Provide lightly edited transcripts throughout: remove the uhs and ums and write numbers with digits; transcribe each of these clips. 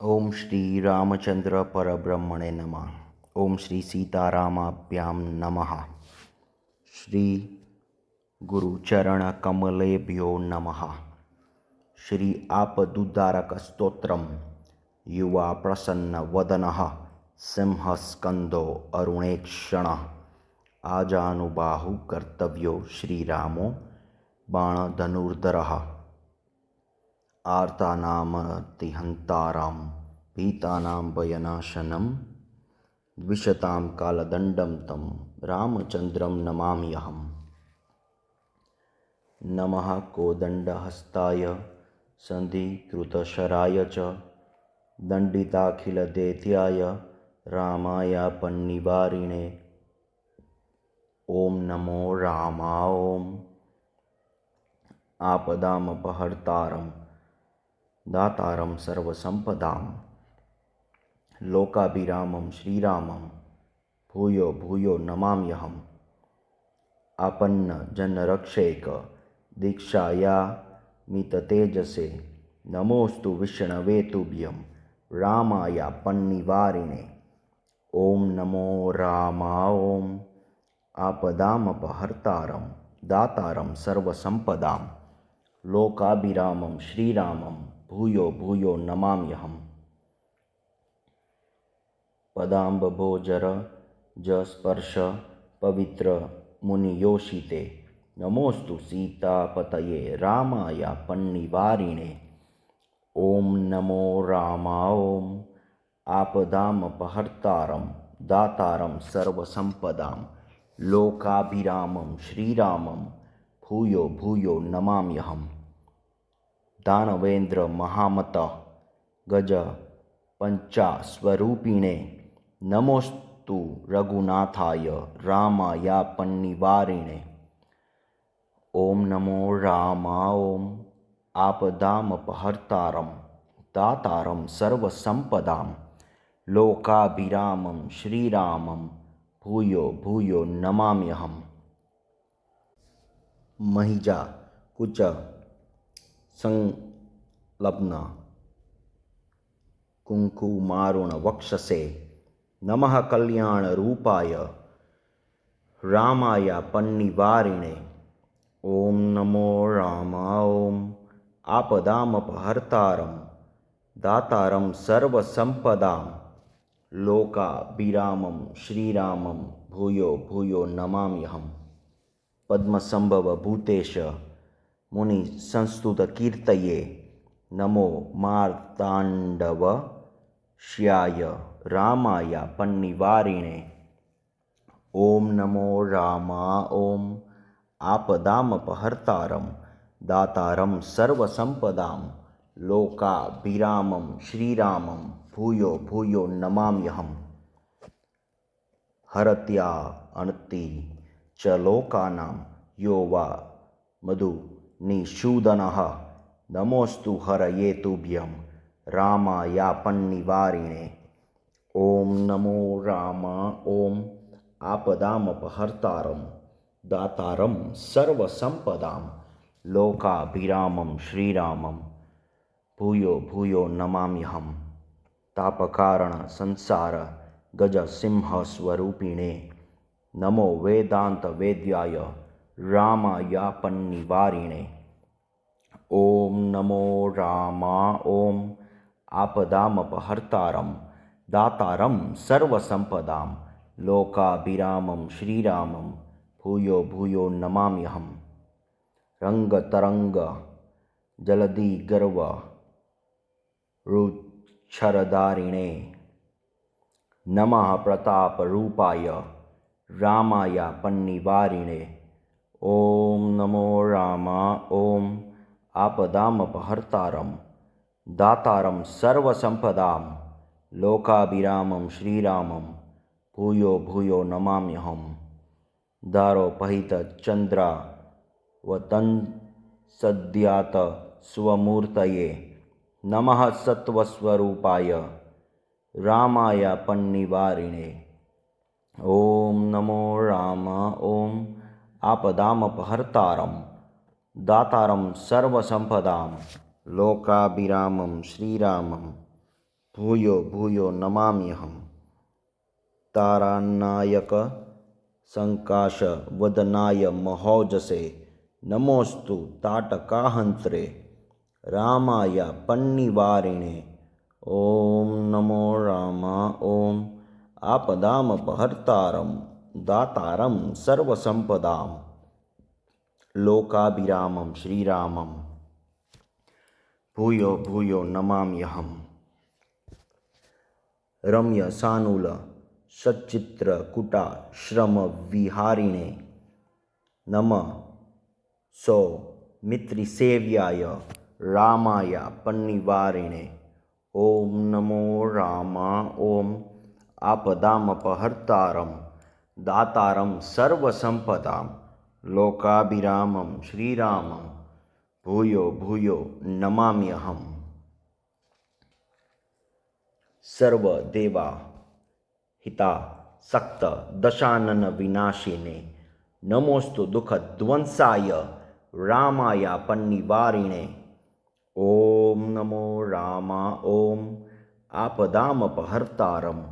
ओम श्री रामचंद्र परब्रह्मणे नमः। ओम श्री सीतारामाभ्यां नमः। श्री गुरुचरण कमलेभ्यो नमः। श्री आपदुद्धारक स्तोत्रम युवा प्रसन्न वदनः सिंहस्कंदो अरुणेक्षणः आजानुबाहु कर्तव्यो श्रीरामो बाणधनुर्धरः आर्तानामतिहन्तारां भीतानां भयनाशनं द्विषतां कालदण्डं तं रामचन्द्रं नमाम्यहम्। नमः कोदण्डहस्ताय सन्धिकृतशराय च दण्डिताखिलदैत्याय रामाय पन्निवारिणे। ॐ नमो रामाय। ॐ आपदामपहर्तारं दातारं सर्वसम्पदां लोकाभिरामं श्रीरामं भूयो भूयो नमाम्यहम्। आपन्नजनरक्षैक दीक्षायामिततेजसे नमोऽस्तु विष्णवे तुभ्यं रामाय पन्निवारिणे। ॐ नमो रामाय। ॐ आपदामपहर्तारं दातारं सर्वसम्पदां लोकाभिरामं श्रीरामं भूयो भूयो नमाम्यहम्। पदाम्बोजर जस्पर्श पवित्र मुनियोषिते नमोस्तु सीतापतये रामाय पन्निवारिणे। ॐ नमो रामाय। ॐ आपदामपहर्तारं दातारं सर्वसम्पदां लोकाभिरामं श्रीरामं भूयो भूयो नमाम्यहम्। दानवेन्द्र महामत गज पंचास्वरूपिणे नमोस्तु रघुनाथाय रामाय पन्निवारिणे। ॐ नमो रामाय। ॐ आपदामपहर्तारं दातारं सर्वसम्पदां लोकाभिरामं श्रीरामं भूयो भूयो नमाम्यहम्। महिजा कुच संलग्न कुंकुमारुण वक्षसे नमः कल्याणरूपाय रामाय पन्निवारिणे। ॐ नमो रामाय। ॐ आपदामपहर्तारं दातारं सर्वसम्पदां लोकाभिरामं श्रीरामं भूयो भूयो नमाम्यहम्। पद्मसंभव भूतेश मुनिसंस्तुतकीर्तये नमो मार्ताण्डवश्याय रामाय पन्निवारिणे। ॐ नमो रामाय। ॐ आपदामपहर्तारं दातारं सर्वसम्पदां लोकाभिरामं श्रीरामं भूयो भूयो नमाम्यहम्। हरत्या अनति च लोकानां यो वा मधुनिषूदनः नमोस्तु हरये तुभ्यं रामाय पन्निवारिणे। ॐ नमो रामाय। ॐ आपदामपहर्तारं दातारं सर्वसम्पदां लोकाभिरामं श्रीरामं भूयो भूयो नमाम्यहम्। तापकारण संसार गजसिंहस्वरूपिणे नमो वेदान्तवेद्याय रामाय पन्निवारिणे। ॐ नमो रामाय। ॐ आपदामपहर्तारं दातारं सर्वसम्पदां लोकाभिरामं श्रीरामं भूयो भूयो नमाम्यहम्। रङ्गतरङ्ग जलधिगर्व रुच्छरधारिणे नमः प्रतापरूपाय रामाय पन्निवारिणे। ॐ नमो रामाय। ॐ आपदामपहर्तारं दातारं सर्वसम्पदां लोकाभिरामं श्रीरामं भूयो भूयो नमाम्यहम्। दारोपहितचन्द्रावतंसद्यात स्वमूर्तये नमः सत्त्वस्वरूपाय रामाय पन्निवारिणे। ॐ नमो रामाय। ॐ आपदामपहर्तारं दातारं सर्वसम्पदां लोकाभिरामं श्रीरामं ભૂયો ભૂયો નમામ્યહમ તારાનાયક સંકાશ વદનાય મહોજસે નમોસ્તુ તાટકાહંત્રે રામાય પન્નિવારિણે ઓમ નમો રામા ઓમ આપદામપહર્તારમ દાતારમ સર્વસંપદામ લોકાભિરામમ શ્રીરામમ ભૂયો ભૂયો નમામ્યહમ રમ્ય સાનુલ સચ્ચિત્ર કુટા શ્રમ વિહારિણે નમ સો મિત્રિસેવ્યાય રામાય પન્નિવારિણે ઓમ નમો રામા ઓમ આપદામપહર્તારમ દાતારમ સર્વસંપદામ લોકાભિરામમ શ્રીરામમ ભૂયો ભૂયો નમામ્યહમ સર્વદેવા હિતા સક્ત દશાનન વિનાશિને નમોસ્તુ દુઃખધ્વંસાય રામાય પન્નિવારિણે ઓમ નમો રામા ઓમ આપદામપહર્તારમ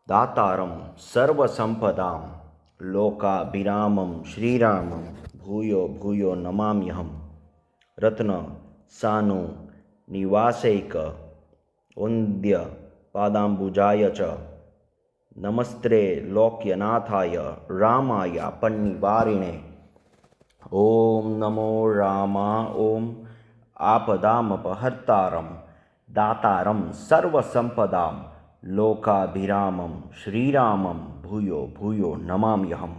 દાતારમ સર્વસંપદામ લોકાભિરામમ શ્રીરામમ ભૂયો ભૂયો નમામ્યહમ રત્ન સાનુ નિવાસૈક વંદ્ય પાદાંબુજાય ચ નમસ્તે લોકયનાથાય રામાય પન્નિવારિણે ઓમ નમો રામા ઓમ આપદામપહર્તારમ દાતારમ સર્વસંપદામ લોકાભિરામમ શ્રીરામમ ભૂયો ભૂયો નમામ્યહમ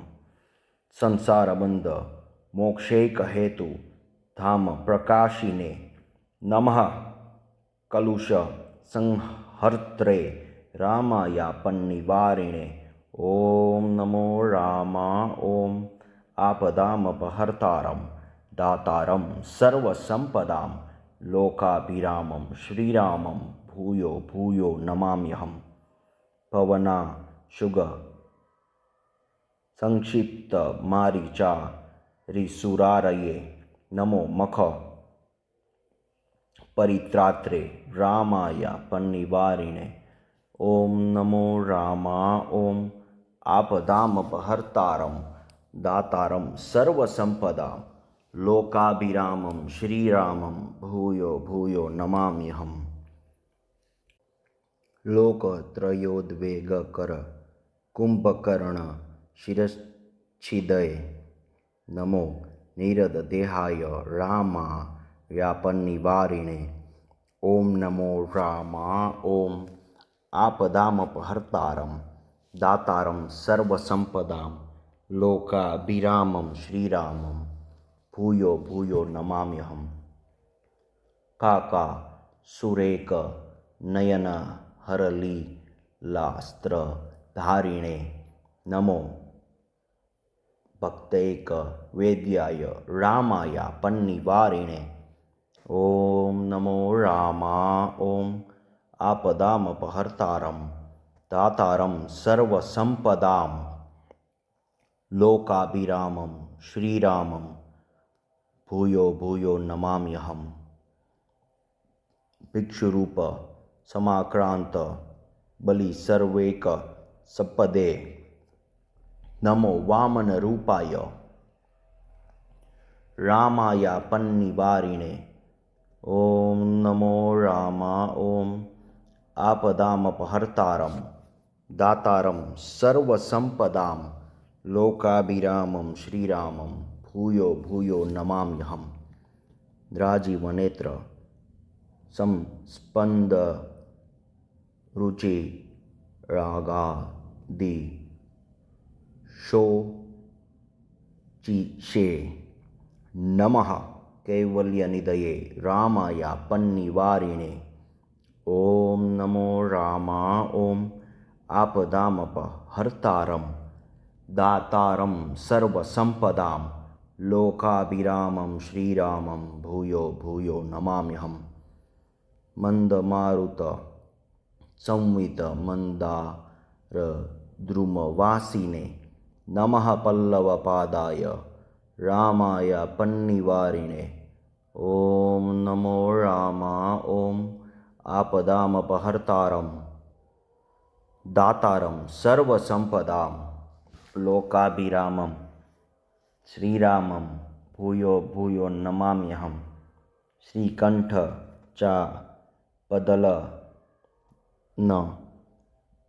સંસારબંધ મોક્ષૈક હેતુ ધામ પ્રકાશિને નમઃ કલુષ સંહર્ત્રે રામાય પન્નિવારિણે ઓમ નમો રામા ઓમ આપદામપહર્તારમ દાતારમ સર્વસંપદામ લોકાભિરામમ શ્રીરામમ ભૂયો ભૂયો નમામ્યહમ પવના શુગ સંક્ષિપ્ત મારીચા રિસુરારયે નમો મખ પરિત્રાત્રે રામાય પન્નિવારિણે ઓમ નમો રામા ઓમ આપદામપહર્તારમ દાતારમ સર્વસંપદામ લોકાભિરામમ શ્રીરામમ ભૂયો ભૂયો નમામ્યહમ લોકત્રયોદ્વેગકર કુંભકર્ણ શિરચ્છિદય નમો નિરદદેહાય રામાય પન્નિવારિણે ઓમ નમો રામા ઓમ આપદામપહર્તારમ દાતારમ સર્વસંપદામ લોકાભિરામમ શ્રીરામમ ભૂયો ભૂયો નમામ્યહમ કાકા સુરેક નયન હરલીલાસ્ત્ર ધારિણે નમો ભક્તૈક વેદ્યાય રામાય પન્નિવારિણે ઓમ નમો રામા ઓમ આપદામપહર્તારમ દાતારમ સર્વસંપદામ લોકાભિરામમ શ્રીરામમ ભૂયો ભૂયો નમામ્યહમ ભિક્ષુરૂપ સમાક્રાંત બલિ સર્વૈક સપદે નમો વામનરૂપાય રામાય પન્નિવારિણે ઓમ નમો રામા ઓમ આપદામપહર્તારમ દાતારમ સર્વસંપદામ લોકાભિરામમ શ્રીરામમ ભૂયો ભૂયો નમામ્યહમ રાજીવનેત્ર સંસ્પંદ રુચિ રાગાદિ શોચિષે નમઃ કૈવલ્યનિધયે રામાય પન્નિવારિણે ઓમ નમો રામા ઓમ આપદામપહર્તારમ દાતારમ સર્વસંપદામ લોકાભિરામમ શ્રીરામમ ભૂયો ભૂયો નમામ્યહમ મંદમારુત સંવિત મંદાર દ્રુમવાસિને નમઃ પલ્લવપાદાય રામાય પન્નિવારિણે ઓમ નમો રામા ઓમ आपदामपहर्तारं दातारं सर्वसंपदां लोकाभिरामं श्रीरामं भूयो भूयो नमाम्यहम्। श्रीकंठ चा पदल न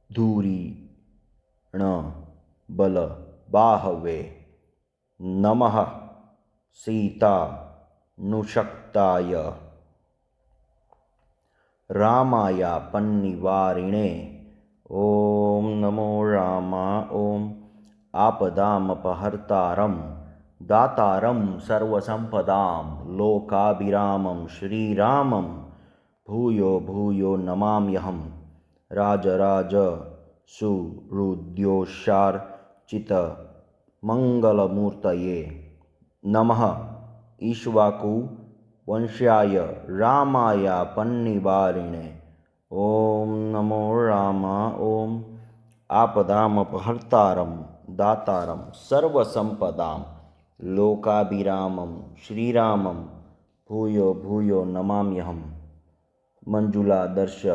धूरी ण बल बाहवे नमः सीता नुशक्ताय रामाया पन्निवारिणे ओम नमो रामा ओम आपदामपहर्तारं दातारं सर्वसंपदां लोकाभिरामं श्रीरामं भूयो भूयो नमाम्यहम्। राजराज सुहृद्योषार्चित मंगलमूर्तये नमः। ईक्ष्वाकु वंश्याय रामाय पन्निवारिणे ओम नमो रामा ओम आपदामपहर्तारं दातारं सर्वसंपदां लोकाभिरामं श्रीरामं भूयो भूयो नमाम्यहम्। मंजुला दर्श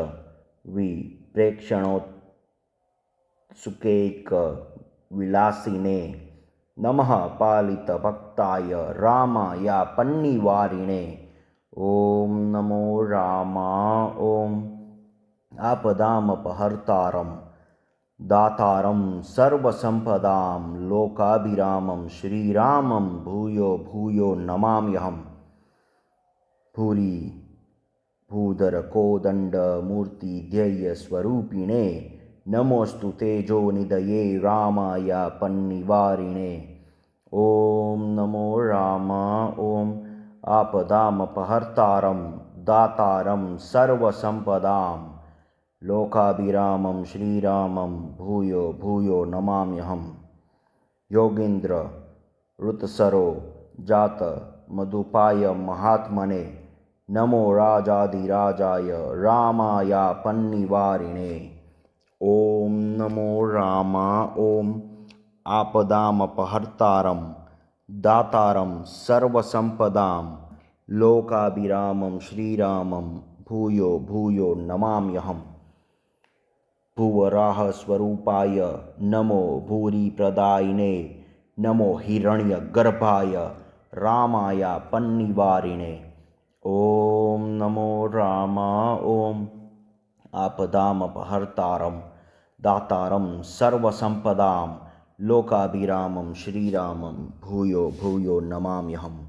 विप्रेक्षणोत्सुकैक विलासिने नमः। पालित भक्ताय रामाय पन्निवारिणे ओम नमो रामा ओम आपदामपहर्तारं दातारं सर्वसंपदां लोकाभिरामं श्रीरामं भूयो भूयो नमाम्यहम्। भूरि भूधर कोदंड मूर्ति ध्येय स्वरूपिणे नमोस्तु तेजोनिधये रामाय पन्निवारिणे ओम नमो रामा ओम आपदामपहर्तारं दातारं सर्वसंपदां लोकाभिरामं श्रीरामं भूयो भूयो नमाम्यहम्। योगीन्द्र ऋतसरो जात मधुपाय महात्मने नमो राजाधिराजाय रामाय पन्निवारिणे ओम नमो रामा ओम आपदामपहर्तारं दातारं सर्वसंपदां लोकाभिरामं श्रीरामं भूयो भूयो नमाम्यहम्। भुवराह स्वरूपाय नमो भूरिप्रदायिने नमो हिरण्यगर्भाय रामाय पन्निवारिणे ओम नमो रामा ओम आपदामपहर्तारं दातारं सर्वसंपदां लोकाभिरामं श्रीरामं भूयो भूयो नमाम्यहम्।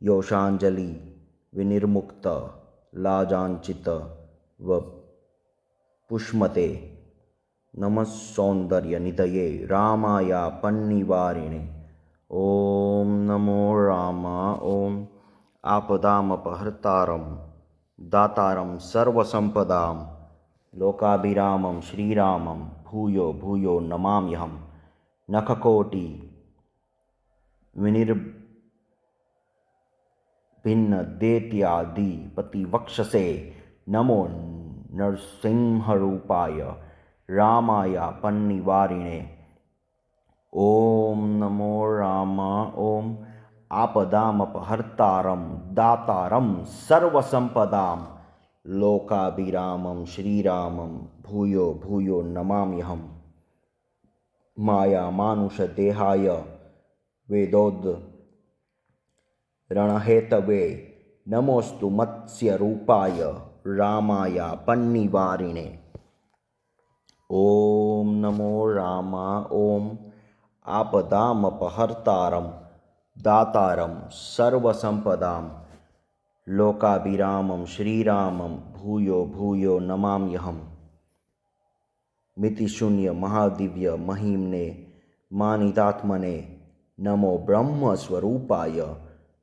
योषांजलि विनिर्मुक्त लाजांचित व पुष्मते नमः सौंदर्यनिधये रामाय पन्निवारिणे ओम नमो रामा ओम आपदामपहर्तारं दातारं सर्वसंपदां लोकाभिरामं श्रीरामं भूयो भूयो नमाम्यहम्। नखकोटि विनिर्भिन्न दैत्याधिपतिवक्षसे नमो नरसिंहरूपाय रामाय पन्निवारिणे ओम नमो रामा ओम आपदामपहर्तारं दातारं सर्वसंपदां लोकाभिरामं श्रीरामं भूयो भूयो नमाम्यहम्। माया मानुषदेहाय वेदोद्धरणहेतवे नमोस्तु मत्स्यरूपाय रामाय पन्निवारिणे ओम नमो रामा ओम आपदामपहर्तारं दातारं सर्वसंपदां लोकाभिरामं श्रीरामं भूयो भूयो नमाम्यहम्। मितिशून्य महादिव्य महिम्ने मानितात्मने नमो ब्रह्मस्वरूपाय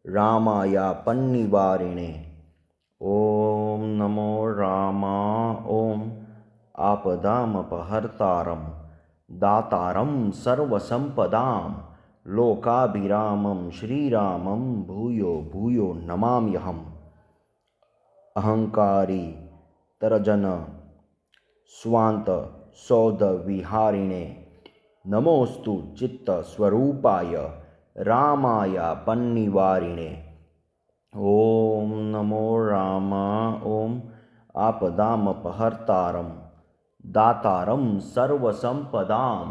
रामाय पन्निवारिणे ओम नमो रामा ओम आपदामपहर्तारं दातारं सर्वसंपदां लोकाभिरामं श्रीरामं भूयो भूयो नमाम्यहम्। अहंकारी तरजन स्वांत सौद विहारिणे नमोस्तु चित्तस्वरूपाय रामाय पन्निवारिणे ओम नमो रामा ओम आपदामपहर्तारं दातारं सर्वसम्पदां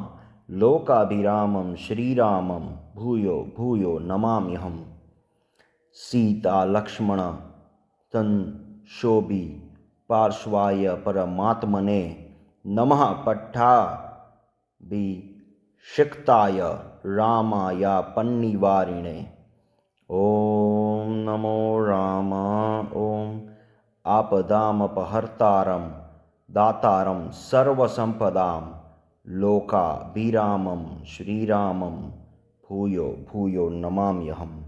लोकाभिरामं श्रीरामं भूयो भूयो नमाम्यहम्। सीतालक्ष्मण संशोभि पार्श्वाय परमात्मने नमः। पट्टाभिषिक्ताय रामायापन्निवारिणे ॐ नमो राम। ॐ आपदामपहर्तारं दातारं सर्वसम्पदां लोकाभिरामं श्रीरामं भूयो भूयो नमाम्यहम्।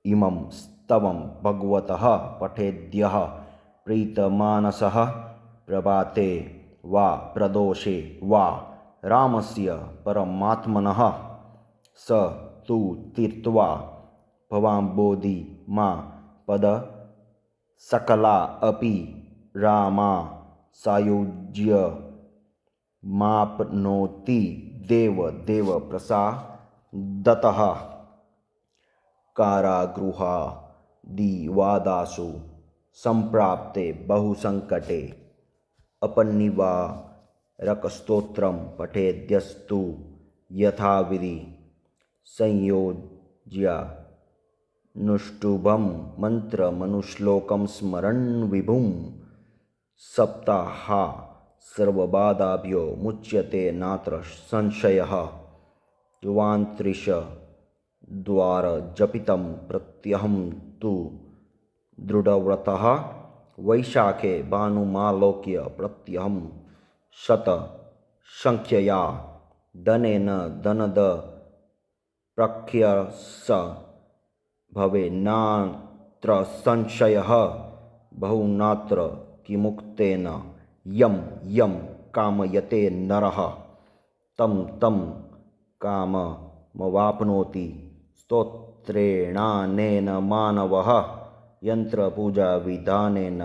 इमं स्तवं भगवतः पठेद्यः प्रीतमानसः प्रभाते वा प्रदोषे वा रामस्य परमात्मनः स तु तीर्त्वा भवाम्बोधि मा पद सकला अपि रामा सायुज्य माप्नोति देव देव प्रसादतः। कारागृहादिवादासु सम्प्राप्ते बहुसङ्कटे अपन्निवारकस्तोत्रं पठेद्यस्तु यथाविधि संयोज्यानुष्टुभं मन्त्रमनुश्लोकं स्मरन् विभुं सप्ताहा सर्वबाधाभ्यो मुच्यते नात्र संशयः। द्वारजपितं प्रत्यहं तु दृढव्रतः वैशाखे भानुमालोक्य प्रत्यहं शतसंख्यया धनेन धनद प्रख्यस भवेन्नात्र संशयः। बहुनात्र किमुक्तेन यं यं कामयते नरः तं तं काममवाप्नोति। स्तोत्रेणानेन मानवः यन्त्रपूजाविधानेन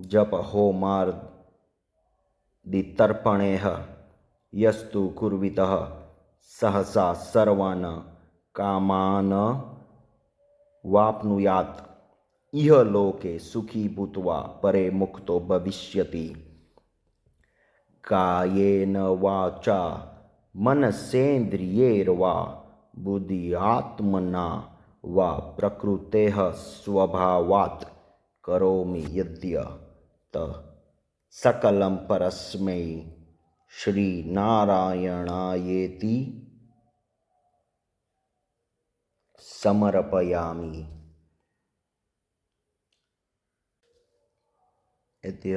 जपहोमादितर्पणैः यस्तु कुर्वितः सहसा सर्वान् कामान् वाप्नुयात्। इह लोके सुखी भूत्वा परे मुक्तो भविष्यति। कायेन वाचा मनसेन्द्रियैर्वा बुद्ध्यात्मना वा प्रकृतेः स्वभावात् करोमि यद्यत् सकलं परस्मै श्रीनारायणायेति समर्पयामि। अद्य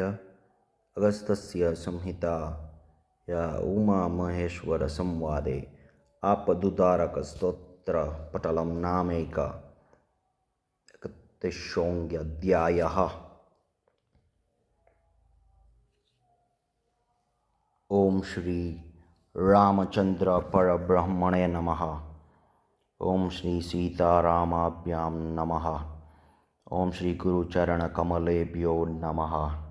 अगस्त्यस्य संहिताया उमामहेश्वरसंवादे आपदुद्धारकस्तोत्रपटलं नामैक-31 ओम श्री रामचंद्र परब्रह्मणे नमः। ओम श्री सीतारामाभ्यां नमः। ओम श्री गुरुचरणकमलेभ्यो नमः।